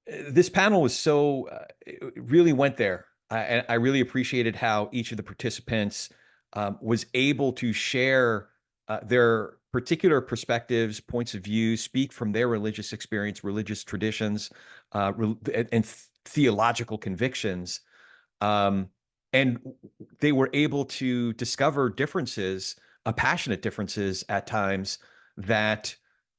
This panel was so, it really went there. I really appreciated how each of the participants was able to share their particular perspectives, points of view, speak from their religious experience, religious traditions, and theological convictions. And they were able to discover differences, passionate differences at times, that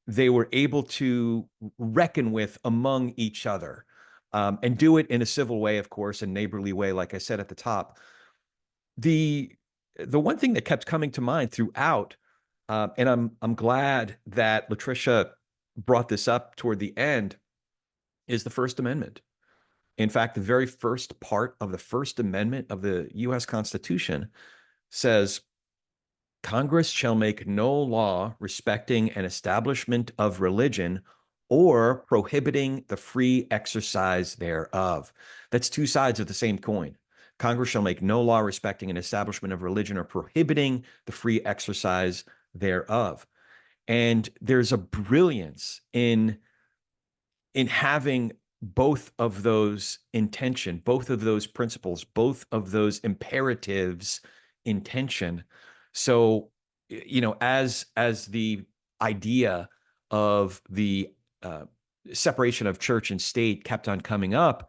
they were able to reckon with among each other, and do it in a civil way, of course, a neighborly way, like I said at the top. The one thing that kept coming to mind throughout, and I'm glad that Latricia brought this up toward the end, is the First Amendment. In fact, the very first part of the First Amendment of the U.S. Constitution says, Congress shall make no law respecting an establishment of religion or prohibiting the free exercise thereof. That's two sides of the same coin. Congress shall make no law respecting an establishment of religion or prohibiting the free exercise thereof. And there's a brilliance in having both of those intention, both of those principles, both of those imperatives in tension. So, as the idea of the separation of church and state kept on coming up,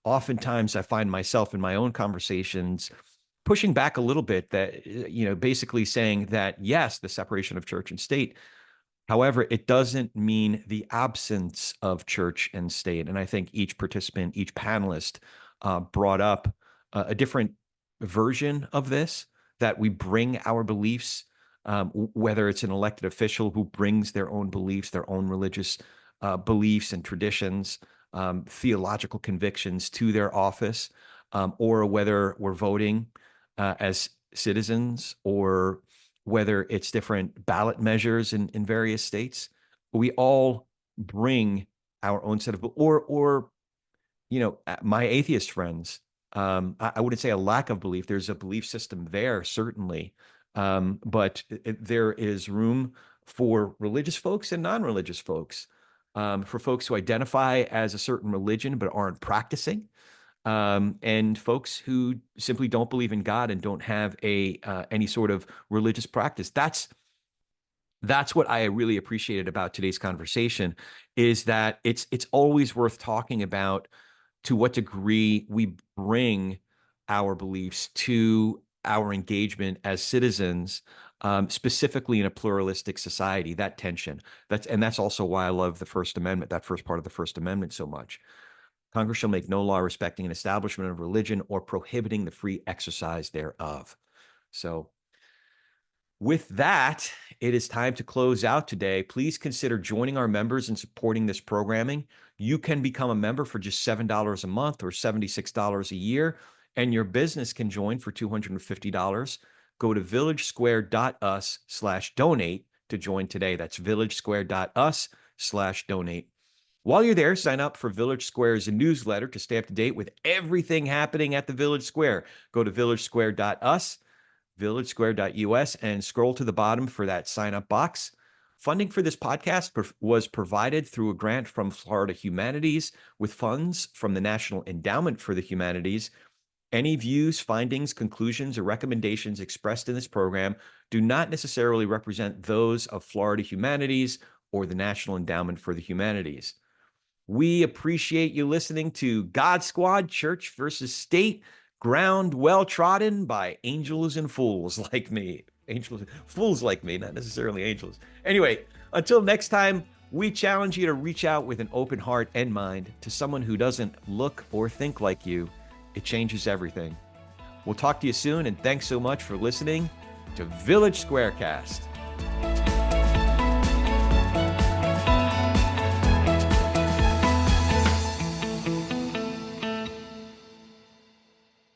oftentimes I find myself in my own conversations pushing back a little bit, that, basically saying that, yes, the separation of church and state. However, it doesn't mean the absence of church and state. And I think each participant, each panelist brought up a different version of this, that we bring our beliefs, whether it's an elected official who brings their own beliefs, their own religious beliefs and traditions, theological convictions to their office, or whether we're voting as citizens, or whether it's different ballot measures in various states. We all bring our own set of, or my atheist friends, I wouldn't say a lack of belief. There's a belief system there, certainly. But there is room for religious folks and non-religious folks, for folks who identify as a certain religion but aren't practicing, and folks who simply don't believe in God and don't have any sort of religious practice. That's what I really appreciated about today's conversation, is that it's always worth talking about to what degree we bring our beliefs to our engagement as citizens, specifically in a pluralistic society. That tension. That's also why I love the First Amendment, that first part of the First Amendment, so much. Congress shall make no law respecting an establishment of religion or prohibiting the free exercise thereof. So with that, it is time to close out today. Please consider joining our members and supporting this programming. You can become a member for just $7 a month or $76 a year, and your business can join for $250. Go to villagesquare.us/donate to join today. That's villagesquare.us/donate. While you're there, sign up for Village Square's newsletter to stay up to date with everything happening at the Village Square. Go to villagesquare.us, villagesquare.us, and scroll to the bottom for that sign-up box. Funding for this podcast was provided through a grant from Florida Humanities with funds from the National Endowment for the Humanities. Any views, findings, conclusions, or recommendations expressed in this program do not necessarily represent those of Florida Humanities or the National Endowment for the Humanities. We appreciate you listening to God Squad, Church versus State, ground well trodden by angels and fools like me. Fools like me, not necessarily angels. Anyway, until next time, we challenge you to reach out with an open heart and mind to someone who doesn't look or think like you. It changes everything. We'll talk to you soon, and thanks so much for listening to Village Squarecast.